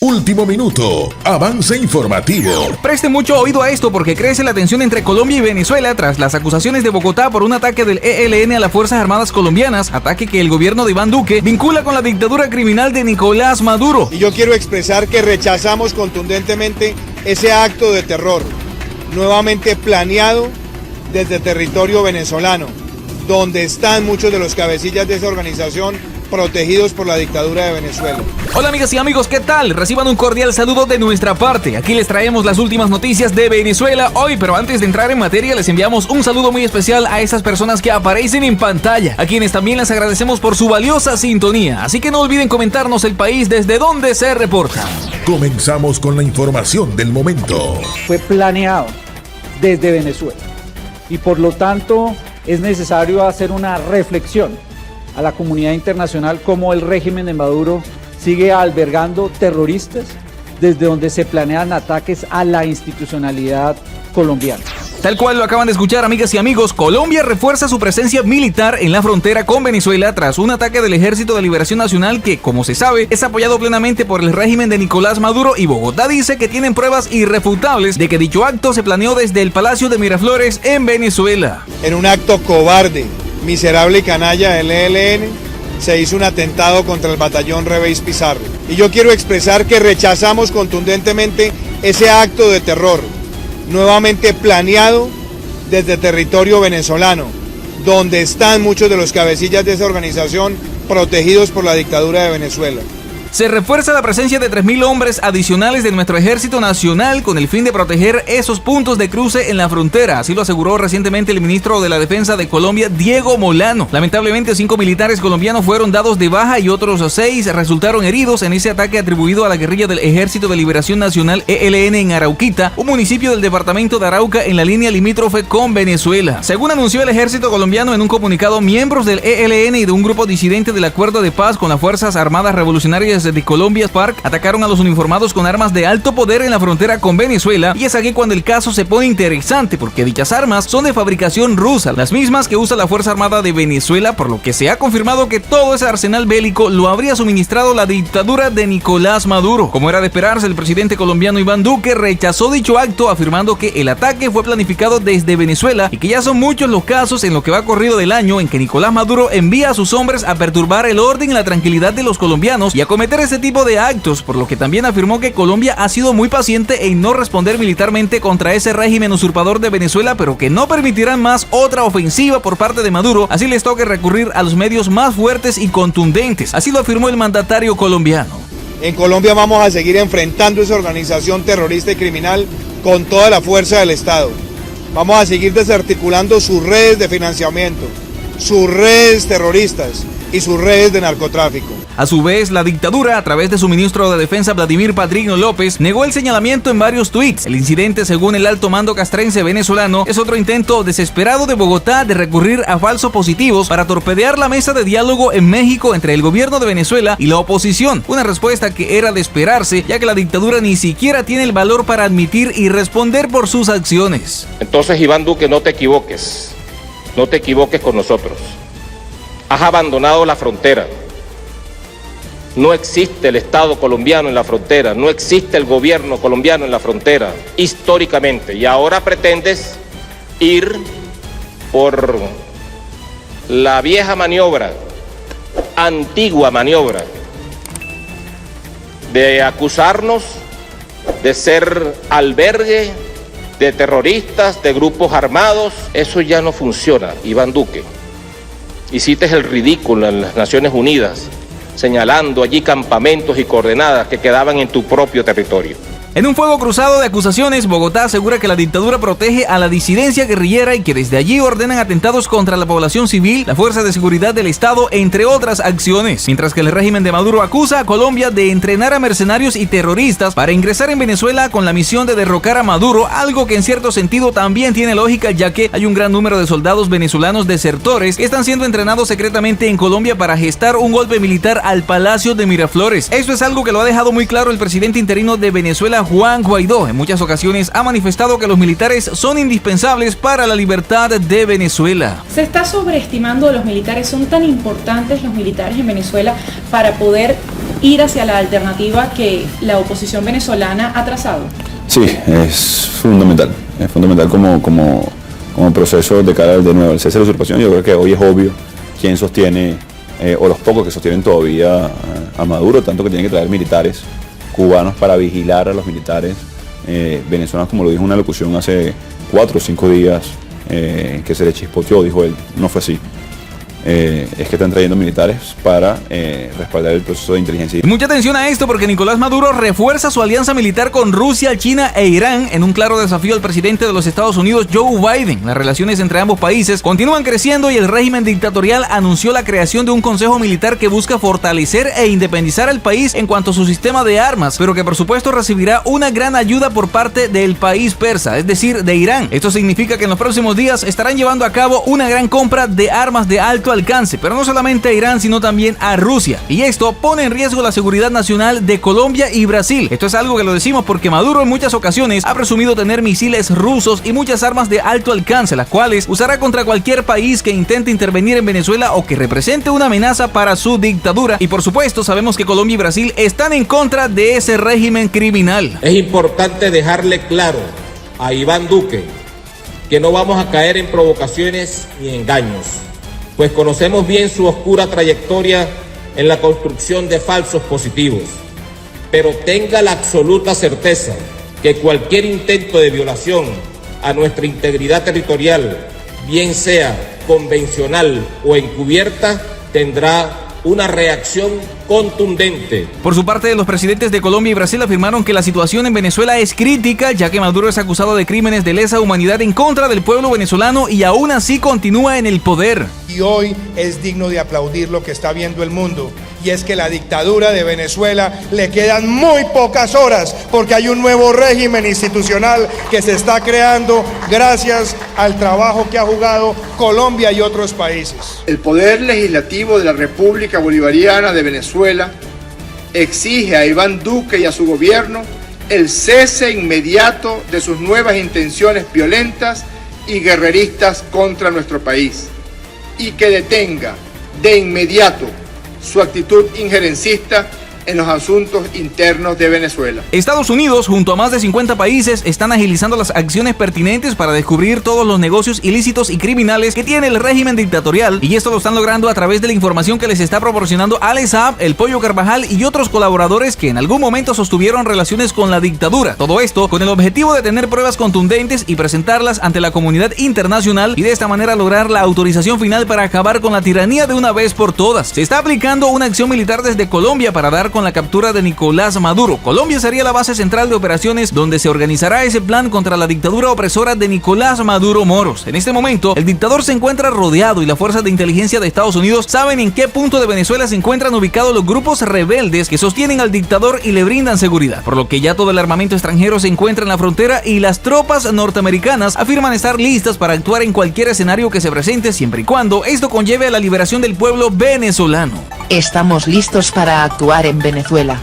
Último minuto, avance informativo. Preste mucho oído a esto porque crece la tensión entre Colombia y Venezuela tras las acusaciones de Bogotá por un ataque del ELN a las Fuerzas Armadas colombianas, ataque que el gobierno de Iván Duque vincula con la dictadura criminal de Nicolás Maduro. Y yo quiero expresar que rechazamos contundentemente ese acto de terror, nuevamente planeado desde territorio venezolano, donde están muchos de los cabecillas de esa organización protegidos por la dictadura de Venezuela. Hola amigas y amigos, ¿qué tal? Reciban un cordial saludo de nuestra parte. Aquí les traemos las últimas noticias de Venezuela hoy, pero antes de entrar en materia les enviamos un saludo muy especial a esas personas que aparecen en pantalla, a quienes también les agradecemos por su valiosa sintonía. Así que no olviden comentarnos el país desde donde se reporta. Comenzamos con la información del momento. Fue planeado desde Venezuela y por lo tanto es necesario hacer una reflexión a la comunidad internacional cómo el régimen de Maduro sigue albergando terroristas desde donde se planean ataques a la institucionalidad colombiana. Tal cual lo acaban de escuchar, amigas y amigos, Colombia refuerza su presencia militar en la frontera con Venezuela tras un ataque del Ejército de Liberación Nacional que, como se sabe, es apoyado plenamente por el régimen de Nicolás Maduro, y Bogotá dice que tienen pruebas irrefutables de que dicho acto se planeó desde el Palacio de Miraflores en Venezuela. En un acto cobarde, miserable y canalla del ELN, se hizo un atentado contra el batallón Reveis Pizarro. Y yo quiero expresar que rechazamos contundentemente ese acto de terror, nuevamente planeado desde territorio venezolano, donde están muchos de los cabecillas de esa organización protegidos por la dictadura de Venezuela. Se refuerza la presencia de 3.000 hombres adicionales de nuestro Ejército Nacional con el fin de proteger esos puntos de cruce en la frontera. Así lo aseguró recientemente el ministro de la Defensa de Colombia, Diego Molano. Lamentablemente, 5 militares colombianos fueron dados de baja y otros 6 resultaron heridos en ese ataque atribuido a la guerrilla del Ejército de Liberación Nacional, ELN, en Arauquita, un municipio del departamento de Arauca en la línea limítrofe con Venezuela. Según anunció el Ejército colombiano en un comunicado, miembros del ELN y de un grupo disidente del Acuerdo de Paz con las Fuerzas Armadas Revolucionarias de Colombia, FARC, atacaron a los uniformados con armas de alto poder en la frontera con Venezuela, y es aquí cuando el caso se pone interesante porque dichas armas son de fabricación rusa, las mismas que usa la Fuerza Armada de Venezuela, por lo que se ha confirmado que todo ese arsenal bélico lo habría suministrado la dictadura de Nicolás Maduro. Como era de esperarse, el presidente colombiano Iván Duque rechazó dicho acto, afirmando que el ataque fue planificado desde Venezuela y que ya son muchos los casos en lo que va corrido del año en que Nicolás Maduro envía a sus hombres a perturbar el orden y la tranquilidad de los colombianos y a cometer ese tipo de actos, por lo que también afirmó que Colombia ha sido muy paciente en no responder militarmente contra ese régimen usurpador de Venezuela, pero que no permitirán más otra ofensiva por parte de Maduro, así les toque recurrir a los medios más fuertes y contundentes. Así lo afirmó el mandatario colombiano. En Colombia vamos a seguir enfrentando esa organización terrorista y criminal con toda la fuerza del Estado. Vamos a seguir desarticulando sus redes de financiamiento, sus redes terroristas y sus redes de narcotráfico. A su vez, la dictadura, a través de su ministro de Defensa, Vladimir Padrino López, negó el señalamiento en varios tweets. El incidente, según el alto mando castrense venezolano, es otro intento desesperado de Bogotá de recurrir a falsos positivos para torpedear la mesa de diálogo en México entre el gobierno de Venezuela y la oposición. Una respuesta que era de esperarse, ya que la dictadura ni siquiera tiene el valor para admitir y responder por sus acciones. Entonces, Iván Duque, no te equivoques con nosotros. Has abandonado la frontera. No existe el Estado colombiano en la frontera, no existe el gobierno colombiano en la frontera, históricamente. Y ahora pretendes ir por la vieja maniobra, antigua maniobra, de acusarnos de ser albergue de terroristas, de grupos armados. Eso ya no funciona, Iván Duque. Hiciste el ridículo en las Naciones Unidas, señalando allí campamentos y coordenadas que quedaban en tu propio territorio. En un fuego cruzado de acusaciones, Bogotá asegura que la dictadura protege a la disidencia guerrillera y que desde allí ordenan atentados contra la población civil, la fuerza de seguridad del Estado, entre otras acciones. Mientras que el régimen de Maduro acusa a Colombia de entrenar a mercenarios y terroristas para ingresar en Venezuela con la misión de derrocar a Maduro, algo que en cierto sentido también tiene lógica, ya que hay un gran número de soldados venezolanos desertores que están siendo entrenados secretamente en Colombia para gestar un golpe militar al Palacio de Miraflores. Esto es algo que lo ha dejado muy claro el presidente interino de Venezuela, Juan Guaidó. En muchas ocasiones ha manifestado que los militares son indispensables para la libertad de Venezuela. Se está sobreestimando a los militares. Son tan importantes los militares en Venezuela para poder ir hacia la alternativa que la oposición venezolana ha trazado? Sí, es fundamental como proceso de cara de nuevo al cese de la usurpación. Yo creo que hoy es obvio quién sostiene, o los pocos que sostienen todavía a Maduro, tanto que tienen que traer militares cubanos para vigilar a los militares venezolanos, como lo dijo en una locución hace 4 o 5 días, que se le chispoteó, dijo él, no fue así. Es que están trayendo militares para respaldar el proceso de inteligencia. Mucha atención a esto porque Nicolás Maduro refuerza su alianza militar con Rusia, China e Irán en un claro desafío al presidente de los Estados Unidos, Joe Biden. Las relaciones entre ambos países continúan creciendo y el régimen dictatorial anunció la creación de un consejo militar que busca fortalecer e independizar al país en cuanto a su sistema de armas, pero que por supuesto recibirá una gran ayuda por parte del país persa, es decir, de Irán. Esto significa que en los próximos días estarán llevando a cabo una gran compra de armas de alto alcance, pero no solamente a Irán, sino también a Rusia. Y esto pone en riesgo la seguridad nacional de Colombia y Brasil. Esto es algo que lo decimos porque Maduro en muchas ocasiones ha presumido tener misiles rusos y muchas armas de alto alcance, las cuales usará contra cualquier país que intente intervenir en Venezuela o que represente una amenaza para su dictadura. Y por supuesto, sabemos que Colombia y Brasil están en contra de ese régimen criminal. Es importante dejarle claro a Iván Duque que no vamos a caer en provocaciones ni engaños, pues conocemos bien su oscura trayectoria en la construcción de falsos positivos. Pero tenga la absoluta certeza que cualquier intento de violación a nuestra integridad territorial, bien sea convencional o encubierta, tendrá una reacción contundente. Por su parte, los presidentes de Colombia y Brasil afirmaron que la situación en Venezuela es crítica, ya que Maduro es acusado de crímenes de lesa humanidad en contra del pueblo venezolano y aún así continúa en el poder. Y hoy es digno de aplaudir lo que está viendo el mundo, y es que la dictadura de Venezuela le quedan muy pocas horas, porque hay un nuevo régimen institucional que se está creando gracias al trabajo que ha jugado Colombia y otros países. El Poder Legislativo de la República Bolivariana de Venezuela exige a Iván Duque y a su gobierno el cese inmediato de sus nuevas intenciones violentas y guerreristas contra nuestro país, y que detenga de inmediato su actitud injerencista en los asuntos internos de Venezuela. Estados Unidos, junto a más de 50 países, están agilizando las acciones pertinentes para descubrir todos los negocios ilícitos y criminales que tiene el régimen dictatorial, y esto lo están logrando a través de la información que les está proporcionando Alex Saab, el Pollo Carvajal y otros colaboradores que en algún momento sostuvieron relaciones con la dictadura. Todo esto con el objetivo de tener pruebas contundentes y presentarlas ante la comunidad internacional y de esta manera lograr la autorización final para acabar con la tiranía de una vez por todas. Se está aplicando una acción militar desde Colombia para dar con la captura de Nicolás Maduro. Colombia sería la base central de operaciones donde se organizará ese plan contra la dictadura opresora de Nicolás Maduro Moros. En este momento, el dictador se encuentra rodeado y las fuerzas de inteligencia de Estados Unidos saben en qué punto de Venezuela se encuentran ubicados los grupos rebeldes que sostienen al dictador y le brindan seguridad, por lo que ya todo el armamento extranjero se encuentra en la frontera y las tropas norteamericanas afirman estar listas para actuar en cualquier escenario que se presente, siempre y cuando esto conlleve a la liberación del pueblo venezolano. Estamos listos para actuar en Venezuela.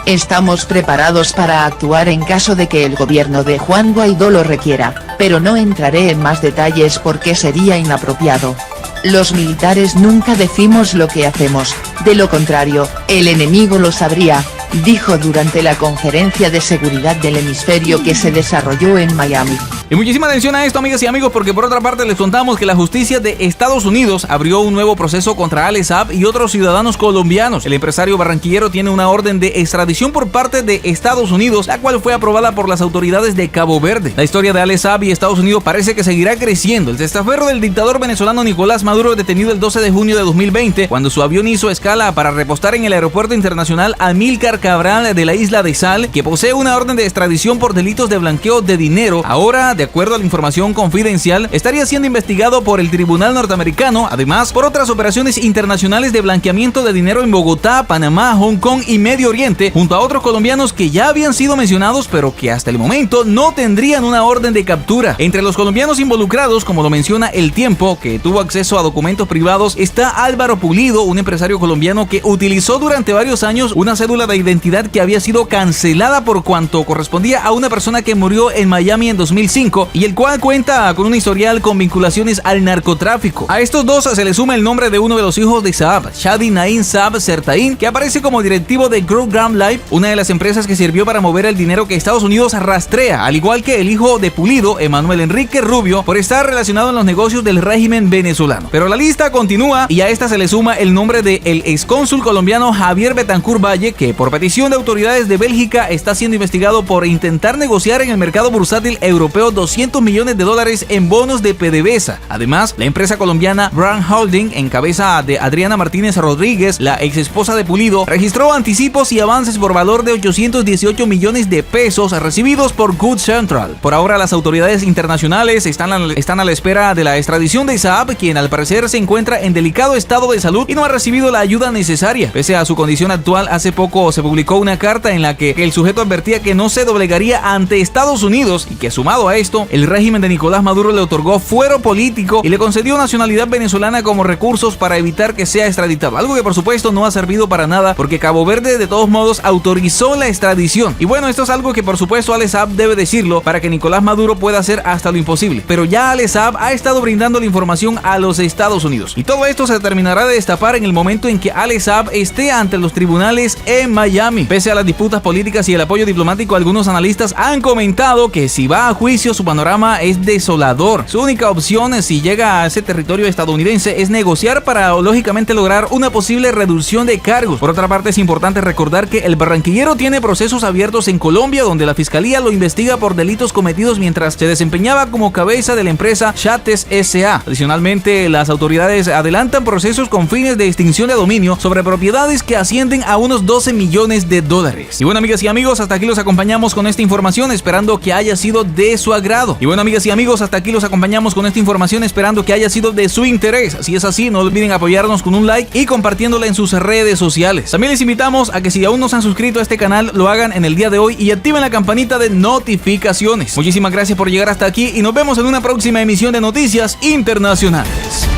Estamos preparados para actuar en caso de que el gobierno de Juan Guaidó lo requiera, pero no entraré en más detalles porque sería inapropiado. Los militares nunca decimos lo que hacemos, de lo contrario, el enemigo lo sabría, dijo durante la conferencia de seguridad del hemisferio que se desarrolló en Miami. Y muchísima atención a esto, amigas y amigos, porque por otra parte les contamos que la justicia de Estados Unidos abrió un nuevo proceso contra Alex Saab y otros ciudadanos colombianos. El empresario barranquillero tiene una orden de extradición por parte de Estados Unidos, la cual fue aprobada por las autoridades de Cabo Verde. La historia de Alex Saab y Estados Unidos parece que seguirá creciendo. El testaferro del dictador venezolano Nicolás Maduro, detenido el 12 de junio de 2020, cuando su avión hizo escala para repostar en el aeropuerto internacional Amílcar Cabral de la isla de Sal, que posee una orden de extradición por delitos de blanqueo de dinero. Ahora, de acuerdo a la información confidencial, estaría siendo investigado por el tribunal norteamericano, además por otras operaciones internacionales de blanqueamiento de dinero en Bogotá, Panamá, Hong Kong y Medio Oriente, junto a otros colombianos que ya habían sido mencionados, pero que hasta el momento no tendrían una orden de captura. Entre los colombianos involucrados, como lo menciona El Tiempo, que tuvo acceso a documentos privados, está Álvaro Pulido, un empresario colombiano que utilizó durante varios años una cédula de identidad que había sido cancelada por cuanto correspondía a una persona que murió en Miami en 2005 y el cual cuenta con un historial con vinculaciones al narcotráfico. A estos dos se le suma el nombre de uno de los hijos de Saab, Shadi Naim Saab Sertain, que aparece como directivo de Growgram Life, una de las empresas que sirvió para mover el dinero que Estados Unidos rastrea, al igual que el hijo de Pulido, Emanuel Enrique Rubio, por estar relacionado en los negocios del régimen venezolano. Pero la lista continúa y a esta se le suma el nombre de el excónsul colombiano Javier Betancourt Valle, que por petición de autoridades de Bélgica está siendo investigado por intentar negociar en el mercado bursátil europeo $200 millones en bonos de PDVSA. Además, la empresa colombiana Brand Holding, en cabeza de Adriana Martínez Rodríguez, la ex esposa de Pulido, registró anticipos y avances por valor de 818 millones de pesos recibidos por Good Central. Por ahora, las autoridades internacionales están a la espera de la extradición de Saab, quien al parecer se encuentra en delicado estado de salud y no ha recibido la ayuda necesaria. Pese a su condición actual, hace poco se publicó una carta en la que el sujeto advertía que no se doblegaría ante Estados Unidos y que, sumado a esto, el régimen de Nicolás Maduro le otorgó fuero político y le concedió nacionalidad venezolana como recursos para evitar que sea extraditado. Algo que por supuesto no ha servido para nada porque Cabo Verde de todos modos autorizó la extradición. Y bueno, esto es algo que por supuesto Ale Saab debe decirlo para que Nicolás Maduro pueda hacer hasta lo imposible. Pero ya Ale Saab ha estado brindando la información a los Estados Unidos. Y todo esto se terminará de destapar en el momento en que Ale Saab esté ante los tribunales en Miami. Pese a las disputas políticas y el apoyo diplomático, algunos analistas han comentado que si va a juicio su panorama es desolador. Su única opción, si llega a ese territorio estadounidense, es negociar para lógicamente lograr una posible reducción de cargos. Por otra parte, es importante recordar que el barranquillero tiene procesos abiertos en Colombia, donde la fiscalía lo investiga por delitos cometidos mientras se desempeñaba como cabeza de la empresa Chates S.A. Adicionalmente, las autoridades adelantan procesos con fines de extinción de dominio sobre propiedades que ascienden a unos $12 millones. Y bueno, amigas y amigos, hasta aquí los acompañamos con esta información, esperando que haya sido de su agrado. Y bueno, amigas y amigos, hasta aquí los acompañamos con esta información, esperando que haya sido de su interés. Si es así, no olviden apoyarnos con un like y compartiéndola en sus redes sociales. También les invitamos a que si aún no se han suscrito a este canal, lo hagan en el día de hoy y activen la campanita de notificaciones. Muchísimas gracias por llegar hasta aquí y nos vemos en una próxima emisión de Noticias Internacionales.